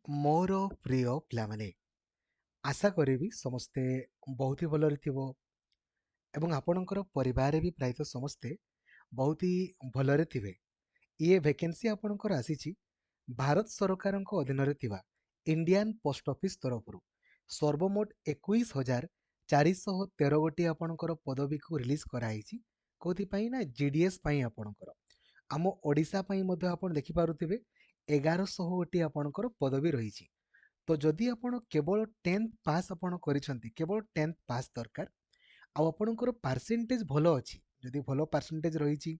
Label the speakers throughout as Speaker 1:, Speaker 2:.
Speaker 1: मोर प्रिय पिलाମାନେ आशा କରିବି ସମସ୍ତେ ବହୁତ ହି ଭଲରେ ଥିବ ଏବଂ ଆପଣଙ୍କର ପରିବାରରେ ବି ପ୍ରାୟତଃ ସମସ୍ତେ ବହୁତ ହି ଭଲରେ ଥିବେ। ଇଏ ଭେକେନ୍ସି ଆପଣଙ୍କର ଆସିଛି ଭାରତ ସରକାରଙ୍କ ଅଧୀନରେ ଥିବା ଇଣ୍ଡିଆନ ପୋଷ୍ଟ ଅଫିସ ତରଫରୁ ସର୍ବମୋଟ 21,413 ଗୋଟି ଆପଣଙ୍କର ପଦବୀକୁ ରିଲିଜ କରାଯାଇଛି। କୋଉଥିପାଇଁ ନା ଜିଡିଏସ୍ ପାଇଁ ଆପଣଙ୍କର ଆମ ଓଡ଼ିଶା ପାଇଁ ମଧ୍ୟ ଆପଣ ଦେଖିପାରୁଥିବେ 1100 ଗୋଟି ଆପଣଙ୍କର ପଦବୀ ରହିଛି। ତ ଯଦି ଆପଣ କେବଳ 10th ପାସ୍ ଆପଣ କରିଛନ୍ତି, କେବଳ 10th ପାସ୍ ଦରକାର ଆଉ ଆପଣଙ୍କର ପାର୍ସେଣ୍ଟେଜ ଭଲ ଅଛି, ଯଦି ଭଲ ପାର୍ସେଣ୍ଟେଜ ରହିଛି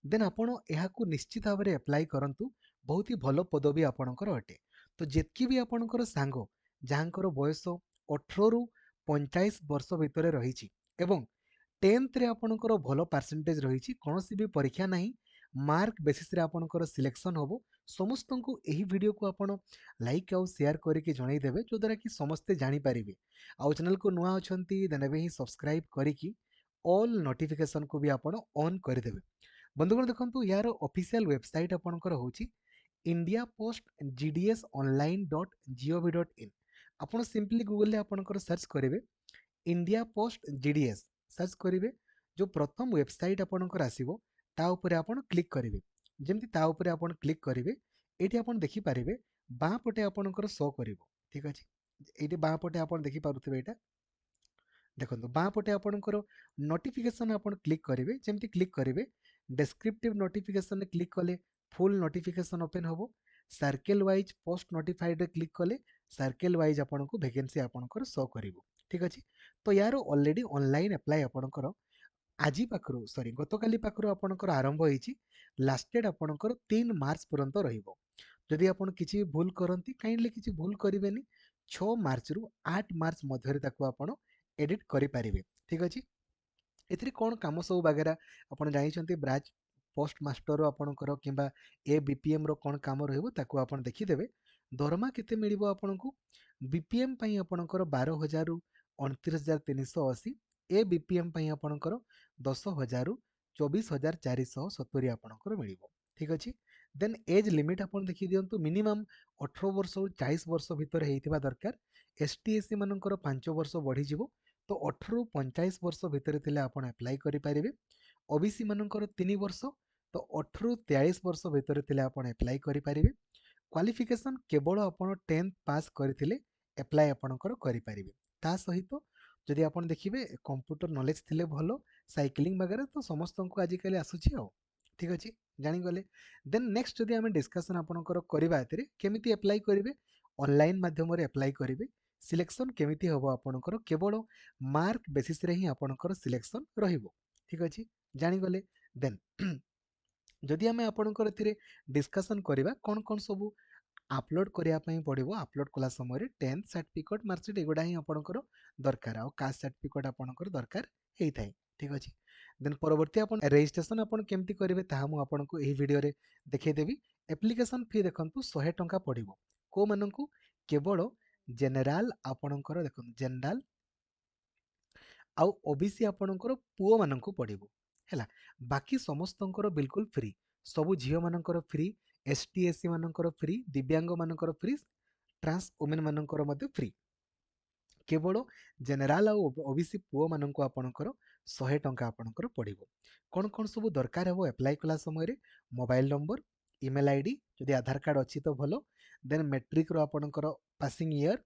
Speaker 1: ଦେନ୍ ଆପଣ ଏହାକୁ ନିଶ୍ଚିତ ଭାବରେ ଆପ୍ଲାଏ କରନ୍ତୁ। ବହୁତ ହି ଭଲ ପଦବୀ ଆପଣଙ୍କର ଅଟେ। ତ ଯେତିକି ବି ଆପଣଙ୍କର ସାଙ୍ଗ ଯାହାଙ୍କର ବୟସ 18ରୁ 45 ବର୍ଷ ଭିତରେ ରହିଛି ଏବଂ 10thରେ ଆପଣଙ୍କର ଭଲ ପାର୍ସେଣ୍ଟେଜ ରହିଛି, କୌଣସି ବି ପରୀକ୍ଷା ନାହିଁ, ମାର୍କ ବେସିସ୍ରେ ଆପଣଙ୍କର ସିଲେକ୍ସନ୍ ହେବ। ସମସ୍ତଙ୍କୁ ଏହି ଭିଡ଼ିଓକୁ ଆପଣ ଲାଇକ୍ ଆଉ ସେୟାର କରିକି ଜଣାଇଦେବେ, ଯଦ୍ୱାରା କି ସମସ୍ତେ ଜାଣିପାରିବେ। ଆଉ ଚ୍ୟାନେଲକୁ ନୂଆ ଅଛନ୍ତି ଦେନ୍ ଏବେ ହିଁ ସବସ୍କ୍ରାଇବ୍ କରିକି ଅଲ୍ ନୋଟିଫିକେସନକୁ ବି ଆପଣ ଅନ୍ କରିଦେବେ। ବନ୍ଧୁଗଣ ଦେଖନ୍ତୁ, ୟାର ଅଫିସିଆଲ ୱେବସାଇଟ୍ ଆପଣଙ୍କର ହେଉଛି India post GDS online dot GOV dot in. ଆପଣ ସିମ୍ପଲି ଗୁଗଲରେ ଆପଣଙ୍କର ସର୍ଚ୍ଚ କରିବେ ଇଣ୍ଡିଆ ପୋଷ୍ଟ ଜିଡିଏସ୍, ସର୍ଚ୍ଚ କରିବେ ଯେଉଁ ପ୍ରଥମ ୱେବସାଇଟ୍ ଆପଣଙ୍କର ଆସିବ ତା ଉପରେ ଆପଣ କ୍ଲିକ୍ କରିବେ। ଯେମିତି ତା ଉପରେ ଆପଣ କ୍ଲିକ୍ କରିବେ ଏଇଠି ଆପଣ ଦେଖିପାରିବେ ବାଁ ପଟେ ଆପଣଙ୍କର ଶୋ କରିବ। ଠିକ୍ ଅଛି, ଏଇଠି ବାଁ ପଟେ ଆପଣ ଦେଖିପାରୁଥିବେ, ଏଇଟା ଦେଖନ୍ତୁ ବାଁ ପଟେ ଆପଣଙ୍କର ନୋଟିଫିକେସନ୍ ଆପଣ କ୍ଲିକ୍ କରିବେ। ଯେମିତି କ୍ଲିକ୍ କରିବେ ଡେସ୍କ୍ରିପ୍ଟିଭ୍ ନୋଟିଫିକେସନରେ କ୍ଲିକ୍ କଲେ ଫୁଲ୍ ନୋଟିଫିକେସନ୍ ଓପେନ୍ ହେବ। ସାର୍କେଲ ୱାଇଜ୍ ପୋଷ୍ଟ ନୋଟିଫାଇଡରେ କ୍ଲିକ୍ କଲେ ସାର୍କେଲ ୱାଇଜ୍ ଆପଣଙ୍କୁ ଭେକେନ୍ସି ଆପଣଙ୍କର ଶୋ କରିବ। ଠିକ୍ ଅଛି, ତ ୟାର ଅଲରେଡ଼ି ଅନଲାଇନ୍ ଆପ୍ଲାଏ ଆପଣଙ୍କର ଆଜି ପାଖରୁ ସରି ଗତକାଲି ପାଖରୁ ଆପଣଙ୍କର ଆରମ୍ଭ ହେଇଛି। ଲାଷ୍ଟ ଡେଟ୍ ଆପଣଙ୍କର 3 ମାର୍ଚ୍ଚ ପର୍ଯ୍ୟନ୍ତ ରହିବ। ଯଦି ଆପଣ କିଛି ଭୁଲ କରନ୍ତି କାଇଣ୍ଡଲି କିଛି ଭୁଲ କରିବେନି, 6 ମାର୍ଚ୍ଚରୁ 8 ମାର୍ଚ୍ଚ ମଧ୍ୟରେ ତାକୁ ଆପଣ ଏଡିଟ୍ କରିପାରିବେ। ଠିକ୍ ଅଛି, ଏଥିରେ କ'ଣ କାମ ସବୁ ବାଗେରା ଆପଣ ଜାଣିଛନ୍ତି, ବ୍ରାଞ୍ଚ ପୋଷ୍ଟ ମାଷ୍ଟର ଆପଣଙ୍କର କିମ୍ବା ବିପିଏମ୍ର କ'ଣ କାମ ରହିବ ତାକୁ ଆପଣ ଦେଖିଦେବେ। ଦରମା କେତେ ମିଳିବ ଆପଣଙ୍କୁ, ବିପିଏମ୍ ପାଇଁ ଆପଣଙ୍କର 12,000ରୁ 29,380, ବିପିଏମ୍ ପାଇଁ ଆପଣଙ୍କର 10,000ରୁ 24,470 ଆପଣଙ୍କର ମିଳିବ। ଠିକ୍ ଅଛି, ଦେନ୍ ଏଜ୍ ଲିମିଟ୍ ଆପଣ ଦେଖିଦିଅନ୍ତୁ, ମିନିମମ୍ 18 ବର୍ଷରୁ 40 ବର୍ଷ ଭିତରେ ହେଇଥିବା ଦରକାର। ଏସଟି ଏସସି ମାନଙ୍କର 5 ବର୍ଷ ବଢ଼ିଯିବ, ତ 18ରୁ 45 ବର୍ଷ ଭିତରେ ଥିଲେ ଆପଣ ଆପ୍ଲାଏ କରିପାରିବେ। ଓବିସି ମାନଙ୍କର 3 ବର୍ଷ, ତ 18ରୁ 43 ବର୍ଷ ଭିତରେ ଥିଲେ ଆପଣ ଆପ୍ଲାଏ କରିପାରିବେ। କ୍ୱାଲିଫିକେସନ୍ କେବଳ ଆପଣ 10th ପାସ୍ କରିଥିଲେ ଆପ୍ଲାଏ ଆପଣଙ୍କର କରିପାରିବେ। ତା ସହିତ ଯଦି ଆପଣ ଦେଖିବେ କମ୍ପ୍ୟୁଟର ନଲେଜ ଥିଲେ ଭଲ, ସାଇକ୍ଲିଂ ବଗେରା ତ ସମସ୍ତଙ୍କୁ ଆଜିକାଲି ଆସୁଛି ଆଉ। ଠିକ୍ ଅଛି, ଜାଣିଗଲେ। ଦେନ୍ ନେକ୍ସଟ ଯଦି ଆମେ ଡିସ୍କସନ୍ ଆପଣଙ୍କର କରିବା ଏଥିରେ କେମିତି ଆପ୍ଲାଏ କରିବେ, ଅନଲାଇନ୍ ମାଧ୍ୟମରେ ଆପ୍ଲାଏ କରିବେ। ସିଲେକ୍ସନ୍ କେମିତି ହେବ ଆପଣଙ୍କର, କେବଳ ମାର୍କ ବେସିସ୍ରେ ହିଁ ଆପଣଙ୍କର ସିଲେକ୍ସନ୍ ରହିବ। ଠିକ୍ ଅଛି, ଜାଣିଗଲେ। ଦେନ୍ ଯଦି ଆମେ ଆପଣଙ୍କର ଏଥିରେ ଡିସ୍କସନ୍ କରିବା କ'ଣ କ'ଣ ସବୁ ଆପଲୋଡ଼ କରିବା ପାଇଁ ପଡ଼ିବ, ଆପଲୋଡ଼ କଲା ସମୟରେ 10th ସାର୍ଟିଫିକେଟ୍ ମାର୍କସିଟ୍ ଏଗୁଡ଼ା ହିଁ ଆପଣଙ୍କର ଦରକାର, ଆଉ କାଷ୍ଟ ସାର୍ଟିଫିକେଟ୍ ଆପଣଙ୍କର ଦରକାର ହେଇଥାଏ। ଠିକ୍ ଅଛି, ଦେନ୍ ପରବର୍ତ୍ତୀ ଆପଣ ରେଜିଷ୍ଟ୍ରେସନ୍ ଆପଣ କେମିତି କରିବେ ତାହା ମୁଁ ଆପଣଙ୍କୁ ଏହି ଭିଡ଼ିଓରେ ଦେଖେଇଦେବି। ଆପ୍ଲିକେସନ୍ ଫି ଦେଖନ୍ତୁ 100 ଟଙ୍କା ପଡ଼ିବ। କେଉଁମାନଙ୍କୁ, କେବଳ ଜେନେରାଲ ଆପଣଙ୍କର ଦେଖନ୍ତୁ ଜେନେରାଲ ଆଉ ଓବିସି ଆପଣଙ୍କର ପୁଅମାନଙ୍କୁ ପଡ଼ିବ ହେଲା। ବାକି ସମସ୍ତଙ୍କର ବିଲକୁଲ ଫ୍ରି, ସବୁ ଝିଅମାନଙ୍କର ଫ୍ରି, ଏସଟି ଏସସି ମାନଙ୍କର ଫ୍ରି, ଦିବ୍ୟାଙ୍ଗ ମାନଙ୍କର ଫ୍ରି, ଟ୍ରାନ୍ସ ଓମେନ୍ ମାନଙ୍କର ମଧ୍ୟ ଫ୍ରି। କେବଳ ଜେନେରାଲ ଆଉ ଓବିସି ପୁଅମାନଙ୍କୁ ଆପଣଙ୍କର 100 ଟଙ୍କା ଆପଣଙ୍କର ପଡ଼ିବ। କ'ଣ କ'ଣ ସବୁ ଦରକାର ହେବ ଆପ୍ଲାଏ କଲା ସମୟରେ, ମୋବାଇଲ ନମ୍ବର, ଇମେଲ୍ ଆଇଡି, ଯଦି ଆଧାର କାର୍ଡ଼ ଅଛି ତ ଭଲ, ଦେନ୍ ମେଟ୍ରିକର ଆପଣଙ୍କର ପାସିଂ ଇୟର,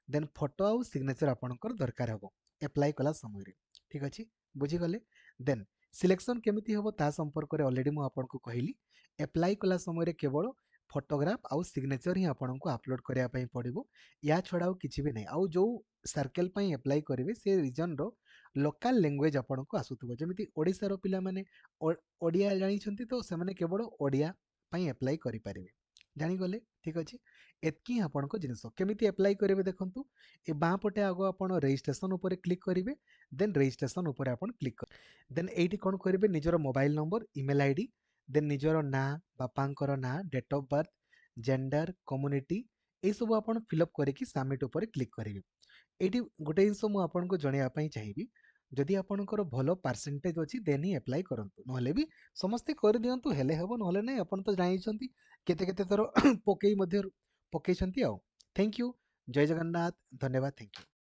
Speaker 1: ଦେନ୍ ଫଟୋ ଆଉ ସିଗ୍ନେଚର ଆପଣଙ୍କର ଦରକାର ହେବ ଆପ୍ଲାଏ କଲା ସମୟରେ। ଠିକ୍ ଅଛି, ବୁଝିଗଲେ। ଦେନ୍ ସିଲେକ୍ସନ୍ କେମିତି ହେବ ତା ସମ୍ପର୍କରେ ଅଲରେଡ଼ି ମୁଁ ଆପଣଙ୍କୁ କହିଲି। ଆପ୍ଲାଏ କଲା ସମୟରେ କେବଳ ଫଟୋଗ୍ରାଫ ଆଉ ସିଗ୍ନେଚର ହିଁ ଆପଣଙ୍କୁ ଆପଲୋଡ଼ କରିବା ପାଇଁ ପଡ଼ିବ, ୟା ଛଡ଼ା ଆଉ କିଛି ବି ନାହିଁ। ଆଉ ଯେଉଁ ସାର୍କେଲ ପାଇଁ ଆପ୍ଲାଏ କରିବେ ସେ ରିଜନର ଲୋକାଲ ଲାଙ୍ଗୁଏଜ ଆପଣଙ୍କୁ ଆସୁଥିବ, ଯେମିତି ଓଡ଼ିଶାର ପିଲାମାନେ ଓଡ଼ିଆ ଜାଣିଛନ୍ତି ତ ସେମାନେ କେବଳ ଓଡ଼ିଆ ପାଇଁ ଆପ୍ଲାଏ କରିପାରିବେ। ଜାଣିଗଲେ, ଠିକ୍ ଅଛି। ଏତିକି ହିଁ ଆପଣଙ୍କ ଜିନିଷ। କେମିତି ଆପ୍ଲାଏ କରିବେ ଦେଖନ୍ତୁ, ଏ ବାଁ ପଟେ ଆଗ ଆପଣ ରେଜିଷ୍ଟ୍ରେସନ୍ ଉପରେ କ୍ଲିକ୍ କରିବେ, ଦେନ୍ ରେଜିଷ୍ଟ୍ରେସନ୍ ଉପରେ ଆପଣ କ୍ଲିକ୍ କରିବେ। ଦେନ୍ ଏଇଠି କ'ଣ କରିବେ, ନିଜର mobile number, email ID, then ନିଜର ନାଁ, ବାପାଙ୍କର ନାଁ, date of birth, gender, community, ଏଇସବୁ ଆପଣ ଫିଲ୍ଅପ୍ କରିକି ସବମିଟ୍ ଉପରେ କ୍ଲିକ୍ କରିବେ। ଏଇଠି ଗୋଟେ ଜିନିଷ ମୁଁ ଆପଣଙ୍କୁ ଜଣାଇବା ପାଇଁ ଚାହିଁବି, ଯଦି ଆପଣଙ୍କର ଭଲ ପାର୍ସେଣ୍ଟେଜ୍ ଅଛି ଦେନ୍ ହିଁ ଆପ୍ଲାଏ କରନ୍ତୁ, ନହେଲେ ବି ସମସ୍ତେ କରିଦିଅନ୍ତୁ, ହେଲେ ହେବ ନହେଲେ ନାହିଁ। ଆପଣ ତ ଜାଣିଛନ୍ତି କେତେ କେତେ ଥର ପକେଇ ମଧ୍ୟ ପକେଇଛନ୍ତି ଆଉ। Thank you. ଜୟ ଜଗନ୍ନାଥ। ଧନ୍ୟବାଦ। Thank you.